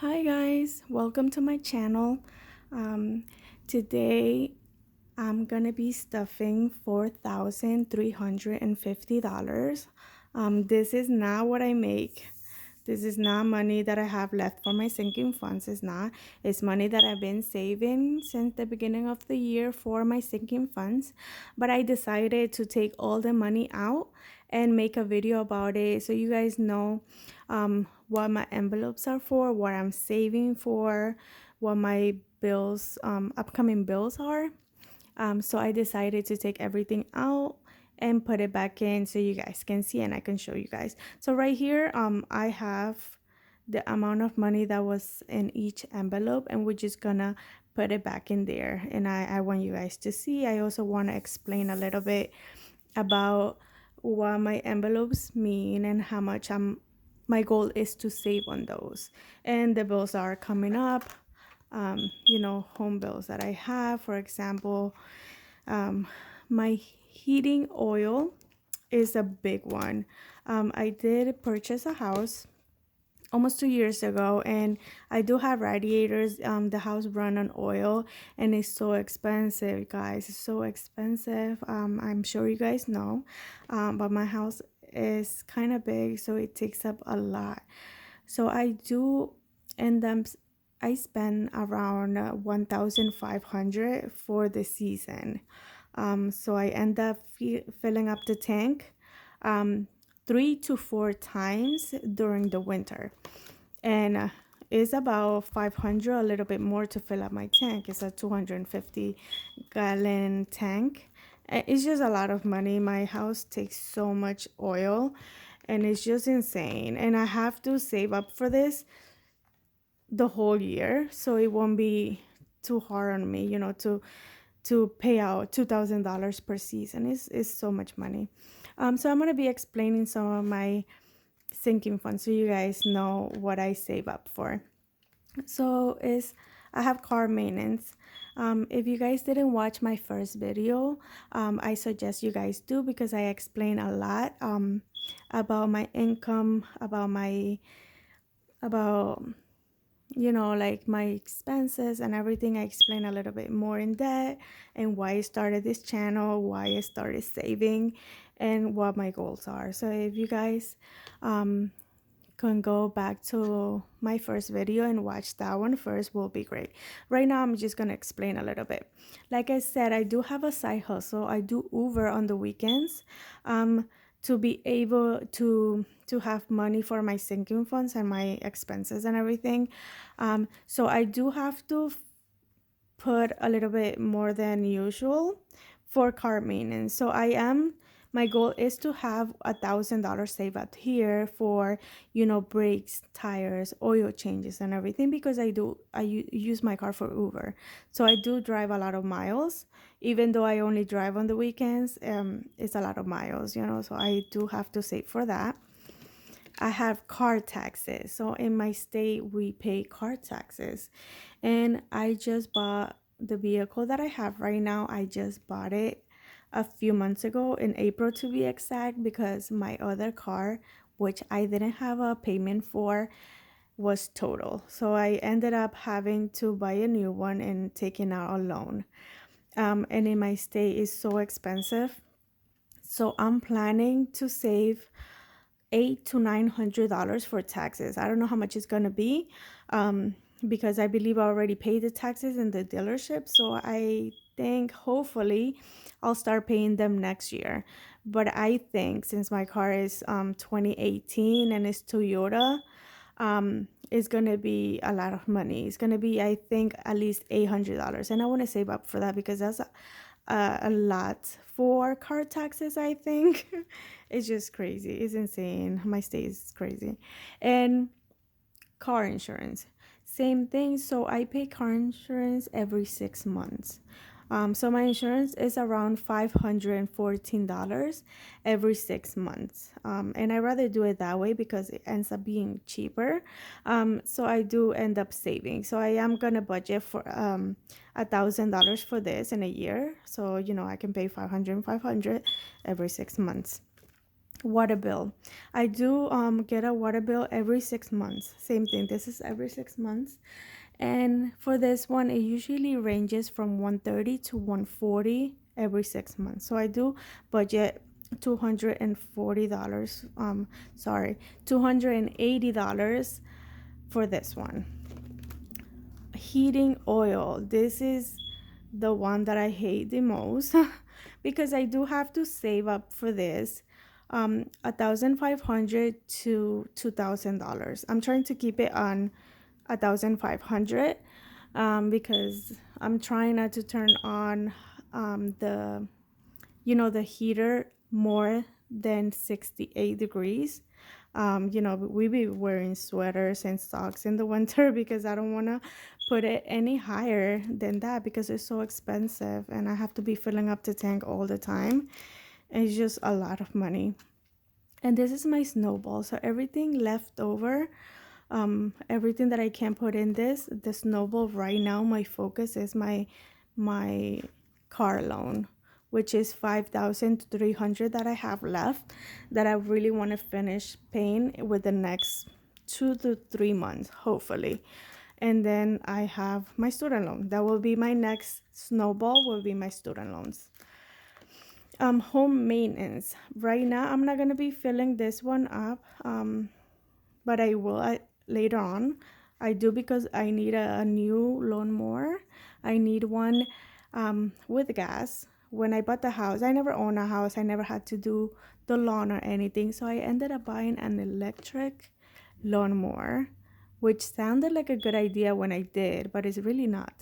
Hi guys, welcome to my channel. Today I'm gonna be stuffing $4,350. This is not what I make. This is not money that I have left for my sinking funds. It's not. It's money that I've been saving since the beginning of the year for my sinking funds. But I decided to take all the money out and make a video about it so you guys know what my envelopes are for, what I'm saving for, what my bills, upcoming bills are. So I decided to take everything out and put it back in so you guys can see and I can show you guys. So right here, I have the amount of money that was in each envelope, and we're just gonna put it back in there. And I want you guys to see. I also want to explain a little bit about what my envelopes mean and how much my goal is to save on those. And the bills are coming up. Home bills that I have, for example, my heating oil is a big one. I did purchase a house almost 2 years ago, and I do have radiators. The house run on oil, and it's so expensive, guys. It's so expensive. I'm sure you guys know, but my house is kind of big, so it takes up a lot. So I do end up I spend around 1,500 for the season. So I end up filling up the tank 3 to 4 times during the winter. And it's about 500, a little bit more to fill up my tank. It's a 250-gallon tank. It's just a lot of money. My house takes so much oil, and it's just insane. And I have to save up for this the whole year, so it won't be too hard on me, to pay out $2,000 per season. Is so much money. So I'm gonna be explaining some of my sinking funds so you guys know what I save up for. So I have car maintenance. If you guys didn't watch my first video, I suggest you guys do, because I explain a lot about my income, about like my expenses and everything. I explain a little bit more in depth and why I started this channel, why I started saving, and what my goals are. So if you guys can go back to my first video and watch that one first, will be great. Right now I'm just gonna explain a little bit. Like I said, I do have a side hustle. I do Uber on the weekends to be able to have money for my sinking funds and my expenses and everything. So I do have to put a little bit more than usual for car maintenance. So my goal is to have $1,000 saved up here for, brakes, tires, oil changes and everything, because I use my car for Uber. So I do drive a lot of miles, even though I only drive on the weekends. It's a lot of miles, so I do have to save for that. I have car taxes. So in my state, we pay car taxes. And I just bought the vehicle that I have right now. I just bought it a few months ago, in April to be exact, because my other car, which I didn't have a payment for, was total. So I ended up having to buy a new one and taking out a loan. And in my state, it's so expensive. So I'm planning to save $800 to $900 for taxes. I don't know how much it's gonna be, because I believe I already paid the taxes in the dealership. So I think hopefully I'll start paying them next year. But I think since my car is 2018 and it's Toyota, it's gonna be a lot of money. It's gonna be, I think, at least $800, and I want to save up for that, because that's a lot for car taxes, I think. It's just crazy. It's insane. My state is crazy. And car insurance, same thing. So I pay car insurance every 6 months. So my insurance is around $514 every 6 months. And I rather do it that way because it ends up being cheaper. So I do end up saving. So I am gonna budget for $1,000 for this in a year. So I can pay 500 every 6 months. Water bill. I do get a water bill every 6 months. Same thing. This is every 6 months. And for this one, it usually ranges from 130 to 140 every 6 months. So I do budget $240. Sorry, $280 for this one. Heating oil. This is the one that I hate the most because I do have to save up for this. 1,500 to $2,000. I'm trying to keep it on 1,500 because I'm trying not to turn on the the heater more than 68 degrees. We be wearing sweaters and socks in the winter because I don't want to put it any higher than that because it's so expensive and I have to be filling up the tank all the time. It's just a lot of money. And this is my Snowball. So everything left over, everything that I can put in the Snowball right now, my focus is my car loan, which is 5,300 that I have left that I really want to finish paying with the next 2 to 3 months, hopefully. And then I have my student loan. That will be my next Snowball, will be my student loans. Home maintenance. Right now, I'm not gonna be filling this one up, but I will later on. I do because I need a new lawnmower. I need one with gas. When I bought the house, I never owned a house. I never had to do the lawn or anything. So I ended up buying an electric lawnmower, which sounded like a good idea when I did, but it's really not.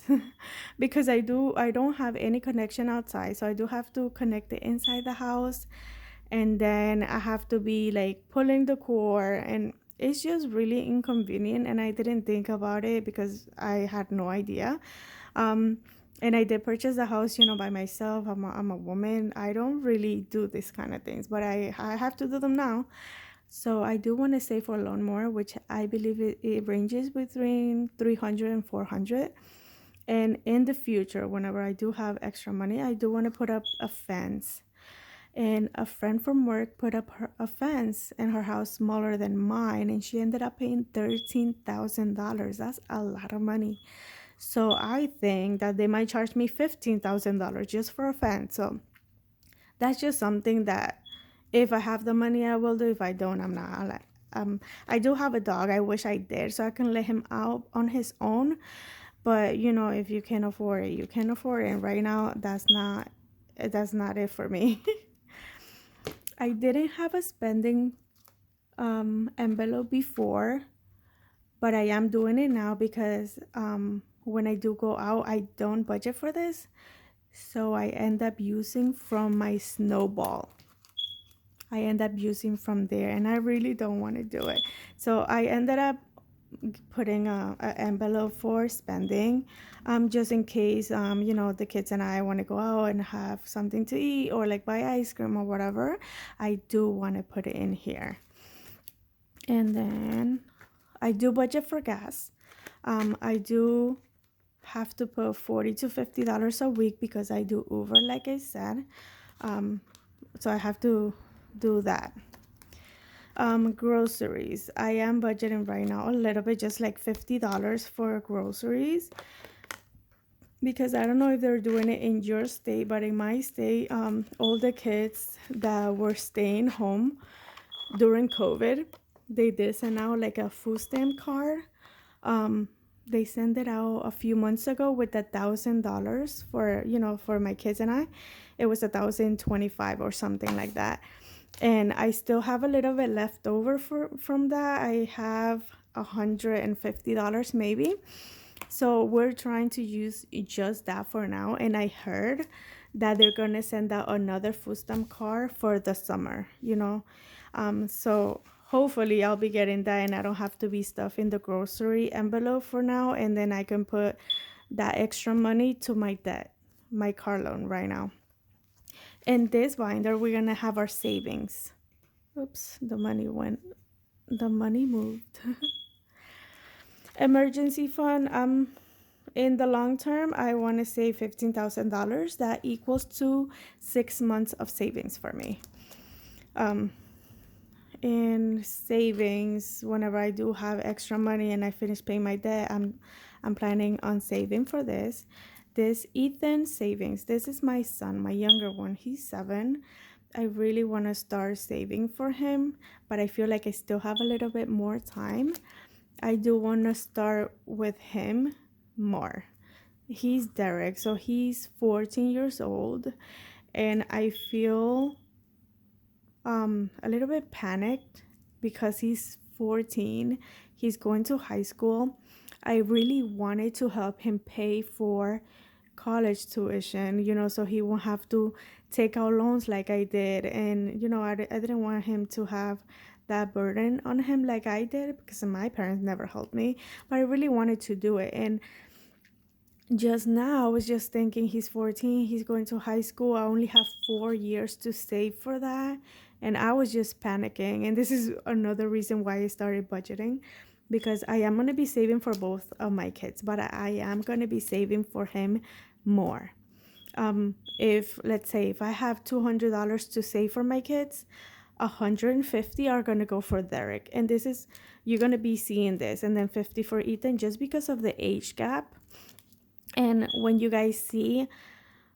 Because I don't have any connection outside. So I do have to connect it inside the house, and then I have to be like pulling the cord, and it's just really inconvenient, and I didn't think about it because I had no idea. Um and I did purchase the house, by myself. I'm a woman. I don't really do these kind of things, but I have to do them now. So I do want to save for a lawnmower, which I believe it ranges between 300 and 400. And in the future, whenever I do have extra money, I do want to put up a fence. And a friend from work put up a fence in her house smaller than mine, and she ended up paying $13,000. That's a lot of money. So I think that they might charge me $15,000 just for a fence. So that's just something that if I have the money, I will do. If I don't, I'm not. I do have a dog. I wish I did, so I can let him out on his own. But if you can afford it, you can afford it. And right now, that's not it for me. I didn't have a spending envelope before, but I am doing it now because when I do go out, I don't budget for this. So I end up using from my Snowball. I end up using from there, and I really don't want to do it. So I ended up putting a envelope for spending, just in case, the kids and I want to go out and have something to eat or like buy ice cream or whatever. I do want to put it in here. And then I do budget for gas. I do have to put $40 to $50 a week because I do Uber, like I said. So I have to do that. Groceries. I am budgeting right now a little bit, just like $50 for groceries. Because I don't know if they're doing it in your state, but in my state, all the kids that were staying home during COVID, they did send out like a food stamp card. They sent it out a few months ago with $1,000 for my kids and I. It was 1,025 or something like that. And I still have a little bit left over from that. I have $150 maybe. So we're trying to use just that for now. And I heard that they're gonna send out another food stamp card for the summer, So hopefully I'll be getting that and I don't have to be stuffing the grocery envelope for now. And then I can put that extra money to my debt, my car loan right now. In this binder, we're gonna have our savings. Oops, the money moved. Emergency fund. In the long term, I want to save $15,000. That equals to 6 months of savings for me. in savings. Whenever I do have extra money and I finish paying my debt, I'm planning on saving for this. This Ethan savings. This is my son, my younger one. He's 7. I really want to start saving for him, but I feel like I still have a little bit more time. I do want to start with him more. He's Derek, so he's 14 years old, and I feel a little bit panicked because he's 14. He's going to high school. I really wanted to help him pay for college tuition, so he won't have to take out loans like I did. And, I didn't want him to have that burden on him like I did because my parents never helped me. But I really wanted to do it. And just now, I was just thinking he's 14, he's going to high school. I only have 4 years to save for that. And I was just panicking. And this is another reason why I started budgeting, because I am going to be saving for both of my kids, but I am going to be saving for him more. If, let's say, if I have $200 to save for my kids, 150 are going to go for Derek. And this is, you're going to be seeing this. And then 50 for Ethan, just because of the age gap. And when you guys see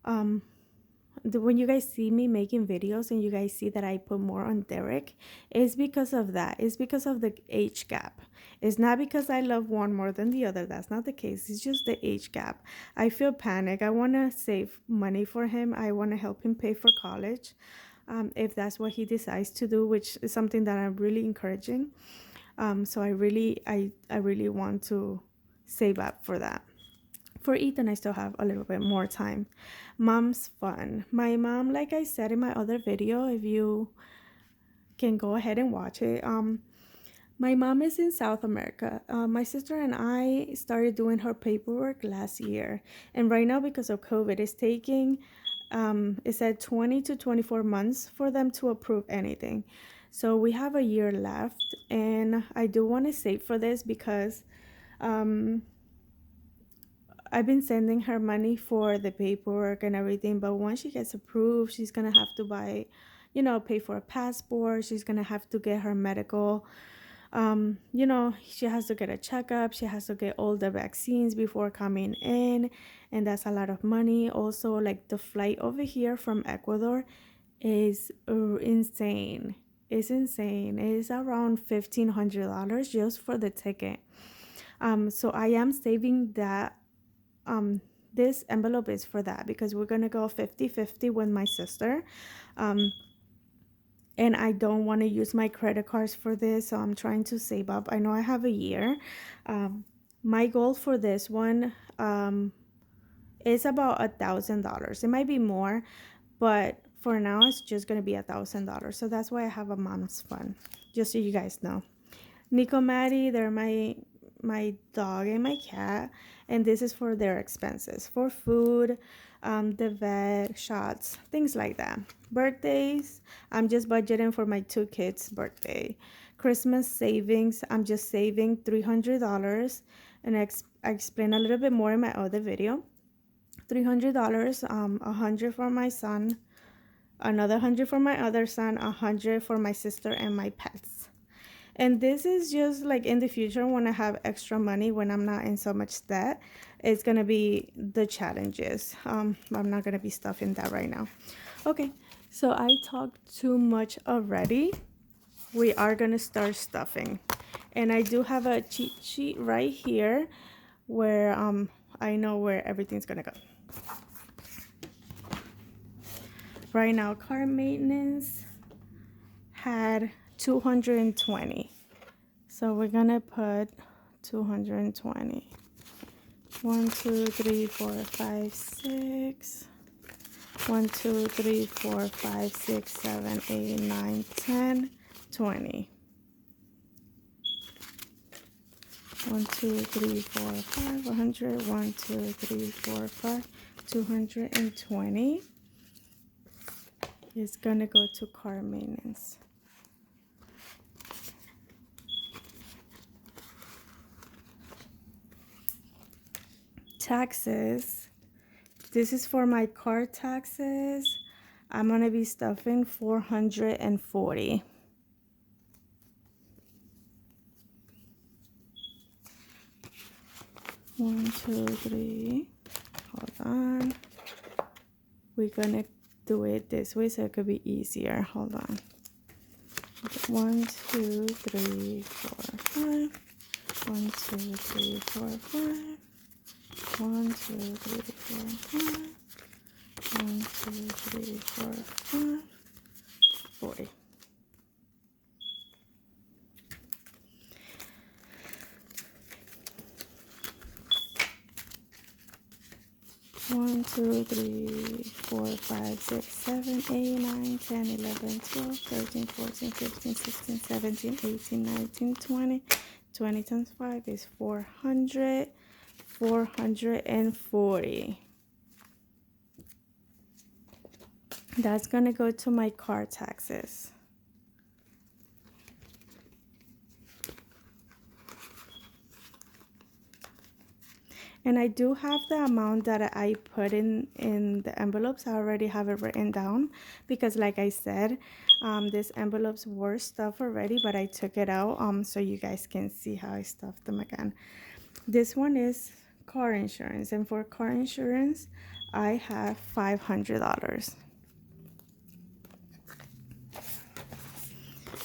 me making videos and you guys see that I put more on Derek, it's because of that. It's because of the age gap. It's not because I love one more than the other. That's not the case. It's just the age gap. I feel panic. I want to save money for him. I want to help him pay for college, if that's what he decides to do, which is something that I'm really encouraging. So I really want to save up for that. For Ethan, I still have a little bit more time. Mom's fun. My mom, like I said in my other video, if you can go ahead and watch it, my mom is in South America. My sister and I started doing her paperwork last year. And right now, because of COVID, it's taking, it said 20 to 24 months for them to approve anything. So we have a year left. And I do want to save for this because I've been sending her money for the paperwork and everything, but once she gets approved, she's going to have to buy, pay for a passport. She's going to have to get her medical. She has to get a checkup. She has to get all the vaccines before coming in, and that's a lot of money. Also, like the flight over here from Ecuador is insane. It's insane. It's around $1,500 just for the ticket. So I am saving that. This envelope is for that because we're gonna go 50-50 with my sister, and I don't want to use my credit cards for this, so I'm trying to save up. I know I have a year. My goal for this one is about $1,000. It might be more, but for now it's just gonna be $1,000. So that's why I have a mom's fund, just so you guys know. Nico, Maddie, they're my dog and my cat, and this is for their expenses, for food, the vet, shots, things like that. Birthdays, I'm just budgeting for my 2 kids' birthday. Christmas savings, I'm just saving $300, and I explain a little bit more in my other video. $300, $100 for my son, another $100 for my other son, $100 for my sister and my pets. And this is just like in the future when I have extra money, when I'm not in so much debt, it's going to be the challenges. I'm not going to be stuffing that right now. Okay, so I talked too much already. We are going to start stuffing. And I do have a cheat sheet right here where I know where everything's going to go. Right now, car maintenance had 220. So we're gonna put 220. 1, 2, 3, 4, 5, 6. 1, 2, 3, 4, 5, 6, 7, 8, 9, 10, 20. 1, 2, 3, 4, 5, 100. 1, 2, 3, 4, 5, 220. Is gonna go to car maintenance. Taxes, this is for my car taxes. I'm gonna be stuffing 440. 1, 2, 3. Hold on. We're gonna do it this way so it could be easier. Hold on. 1, 2, 3, 4, 5. 1, 2, 3, 4, 5. 1, 2, 3, 4, 5. 1, 2, 3, 4, 5. 40. 1, 2, 3, 4, 5, 6, 7, 8, 9, 10, 11, 12, 13, 14, 15, 16, 17, 18, 19, 20. 20 times 5 is 400. 440. That's gonna go to my car taxes. And I do have the amount that I put in the envelopes. I already have it written down because like I said, these envelopes were stuffed already, but I took it out so you guys can see how I stuffed them again. This one is car insurance, and for car insurance, I have $500.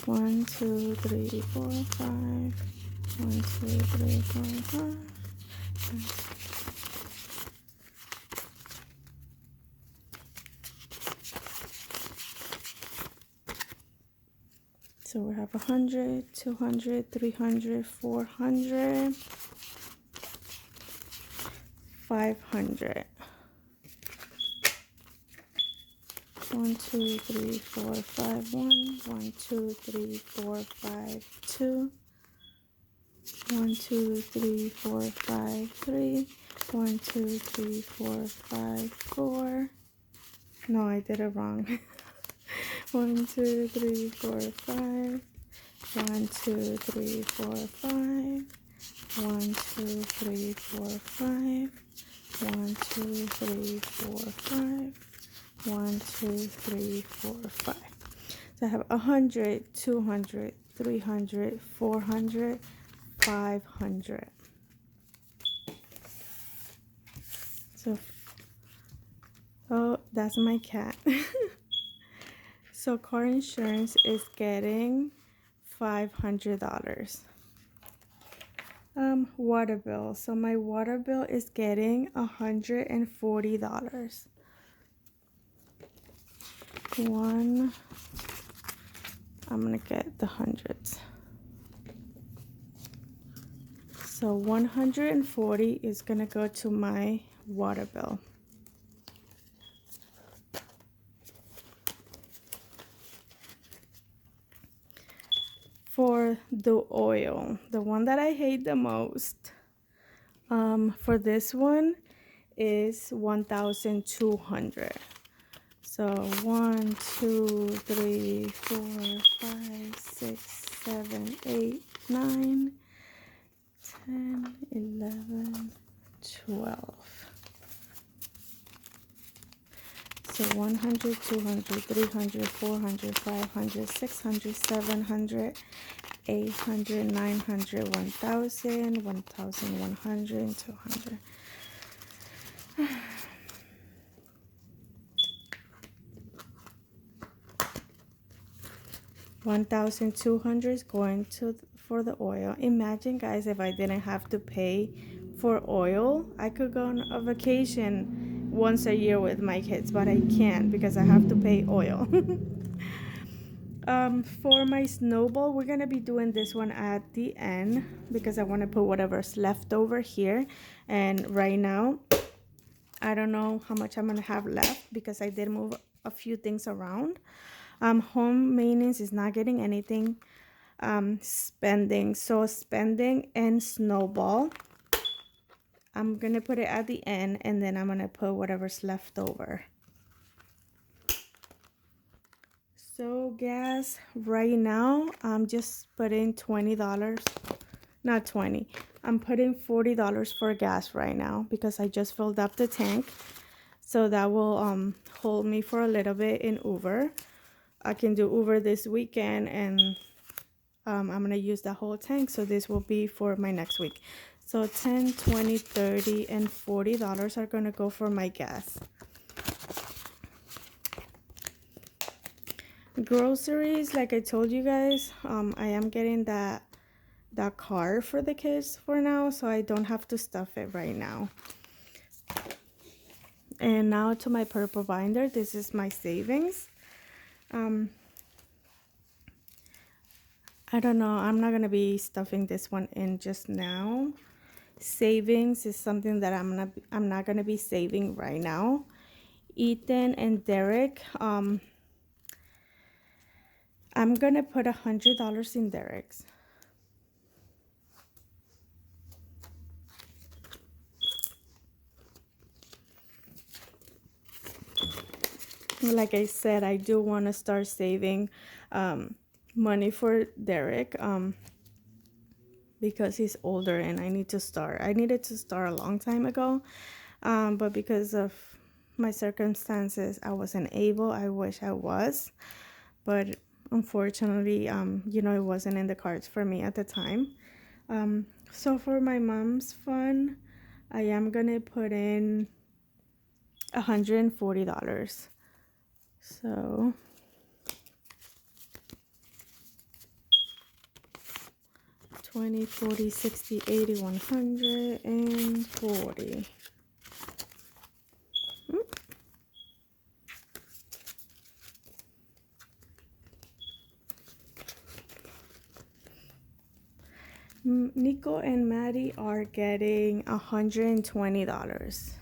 1, 2, 3, 4, 5. 1, 2, 3, 4, 5. So we have 100, 200, 300, 400, 500. 1, 2, 3, 4, 5, 1. 1, 2, 3, 4, 5, 2. 1, 2, 3, 4, 5, 3. 1, 2, 3, 4, 5, 4. No, I did it wrong. 1, 2, 3, 4, 5. 1, 2, 3, 4, 5. 1, 2, 3, 4, 5. 1, 2, 3, 4, 5. 1, 2, 3, 4, 5. So I have 100, 200, 300, 400, 500. So, oh, that's my cat. So car insurance is getting $500. Water bill. So my water bill is getting $140. I'm gonna get the hundreds. So 140 is gonna go to my water bill. For the oil, the one that I hate the most, for this one is 1,200. So 1, 2, 3, 4, 5, 6, 7, 8, 9, 10, 11, 12. So 100, 200, 300, 400, 500, 600, 700, 800, 900, 1,000, 1,100, 200. 1,200 is going to for the oil. Imagine, guys, if I didn't have to pay for oil, I could go on a vacation once a year with my kids, but I can't because I have to pay oil. For my snowball, we're gonna be doing this one at the end because I want to put whatever's left over here. And right now, I don't know how much I'm gonna have left because I did move a few things around. Home maintenance is not getting anything. Spending, so spending and snowball, I'm gonna put it at the end, and then I'm gonna put whatever's left over. So gas, right now I'm just putting $20, not 20, I'm putting $40 for gas right now because I just filled up the tank, so that will hold me for a little bit in Uber. I can do Uber this weekend, and I'm gonna use the whole tank, so this will be for my next week. So 10, 20, 30, and $40 are gonna go for my gas. Groceries, like I told you guys, I am getting that card for the kids for now, so I don't have to stuff it right now. And now to my purple binder. This is my savings. I don't know, I'm not gonna be stuffing this one in just now. Savings is something that I'm not gonna be saving right now. Ethan and Derek, I'm gonna put $100 in Derek's. Like I said, I do want to start saving money for Derek because he's older and I need to start. I needed to start a long time ago, but because of my circumstances, I wasn't able. I wish I was, but unfortunately, you know, it wasn't in the cards for me at the time. So for my mom's fund, I am gonna put in $140. So 20, 40, 60, 80, 140. Nico and Maddie are getting $120.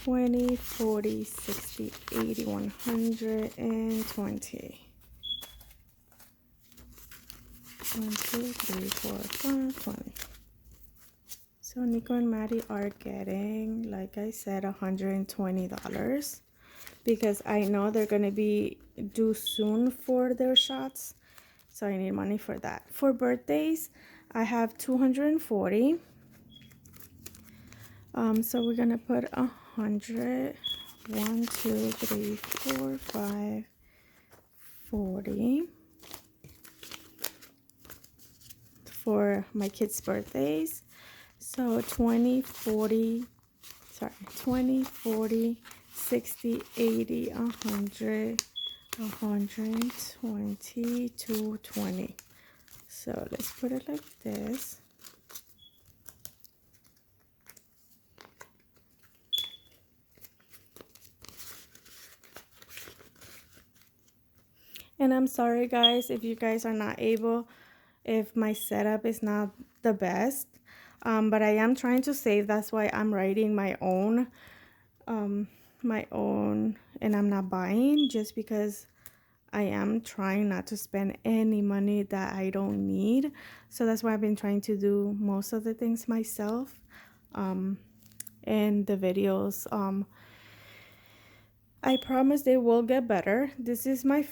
20, 40, 60, 80, 120. 1, 2, 3, 4, 5, 20. So Nico and Maddie are getting, like I said, $120 because I know they're gonna be due soon for their shots. So I need money for that. For birthdays, I have 240. So we're gonna put 100. 1, 2, 3, 4, 5, 40. For my kids' birthdays. So 20, 40, 60, 80, 100, 120, 220. So let's put it like this. And I'm sorry guys if you guys are not able, if my setup is not the best, but I am trying to save. That's why I'm writing my own, and I'm not buying, just because I am trying not to spend any money that I don't need. So that's why I've been trying to do most of the things myself. And the videos, I promise they will get better. This is my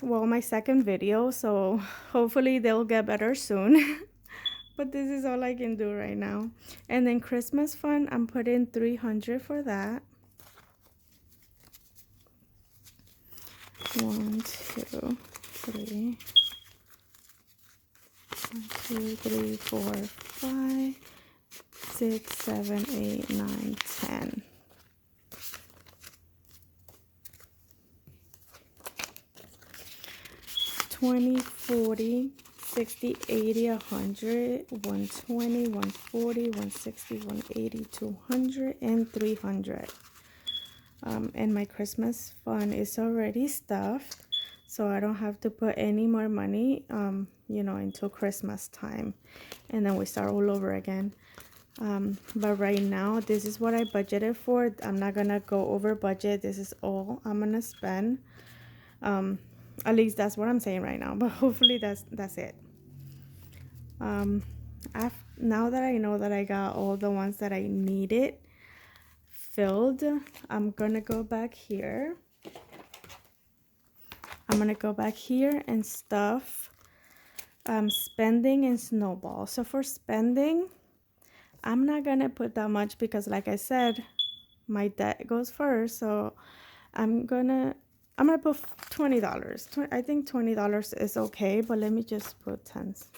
my second video, so hopefully they'll get better soon. But this is all I can do right now. And then Christmas fund, I'm putting 300 for that. 1, 2, 3. 1, 2, 3, 4, 5, 6, 7, 8, 9, 10. 20, 40, 60, 80, 100, 120, 140, 160, 180, 200, and 300. And my Christmas fund is already stuffed, so I don't have to put any more money, you know, until Christmas time. And then we start all over again. But right now, this is what I budgeted for. I'm not gonna go over budget. This is all I'm gonna spend. At least that's what I'm saying right now, but hopefully that's it. Now that I know that I got all the ones that I needed filled, I'm gonna go back here. I'm gonna go back here and stuff spending and Snowball. So for spending, I'm not gonna put that much because, like I said, my debt goes first. So I'm gonna put $20. I think $20 is okay, but let me just put tens.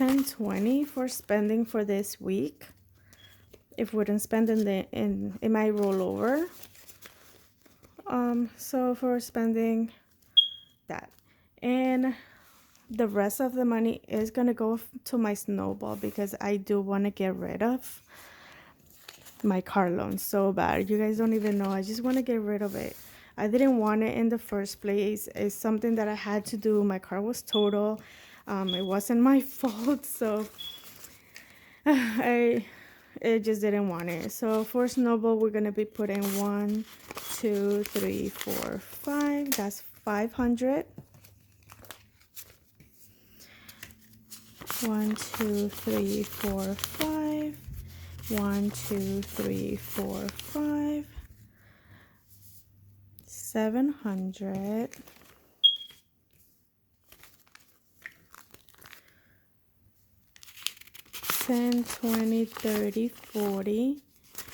$10.20 for spending for this week. If we don't spend it might roll over. So for spending that, and the rest of the money is gonna go to my Snowball because I do want to get rid of my car loan so bad. You guys don't even know. I just want to get rid of it. I didn't want it in the first place. It's something that I had to do. My car was total. It wasn't my fault, so I just didn't want it. So for Snowball, we're gonna be putting 1, 2, 3, 4, 5. That's 500. 1, 2, 3, 4, 5. 1, 2, 3, 4, 5. 700. 10, 20, 30, 40.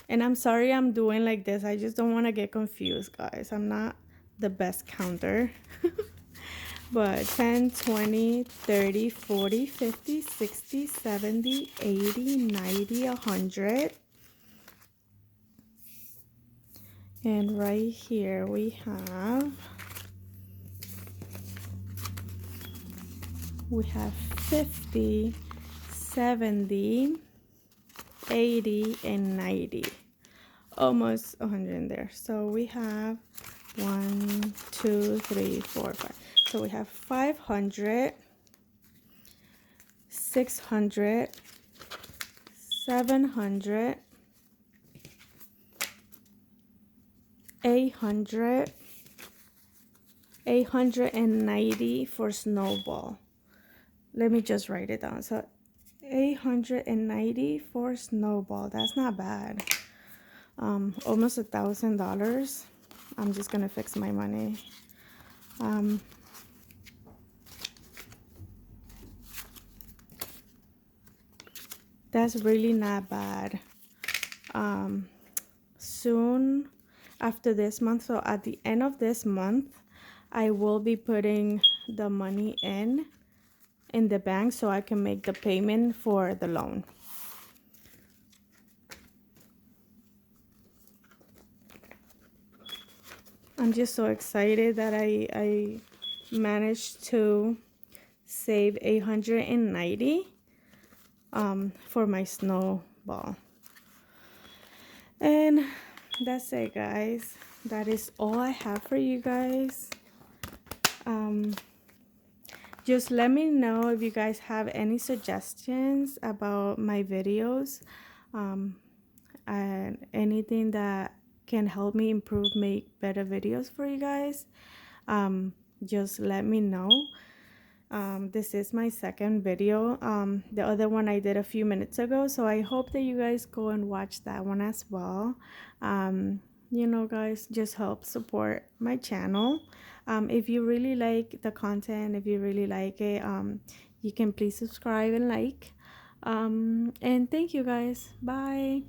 And I'm sorry I'm doing like this. I just don't want to get confused, guys. I'm not the best counter. But 10, 20, 30, 40, 50, 60, 70, 80, 90, 100. And right here we have 50, 70, 80, and 90. Almost 100 in there. So we have 1, 2, 3, 4, 5. So we have 500, 600, 700, 800, 890 for Snowball. Let me just write it down. So 890 for Snowball. That's not bad. Almost $1,000. I'm just gonna fix my money. That's really not bad. Soon after this month, so at the end of this month, I will be putting the money in the bank so I can make the payment for the loan. I'm just so excited that I managed to save 890 for my Snowball. And that's it, guys. That is all I have for you guys. Just let me know if you guys have any suggestions about my videos, and anything that can help me improve, make better videos for you guys. Just let me know. This is my second video. The other one I did a few minutes ago, so I hope that you guys go and watch that one as well. You know, guys, just help support my channel. If you really like the content, if you really like it, you can please subscribe and like. And thank you, guys. Bye.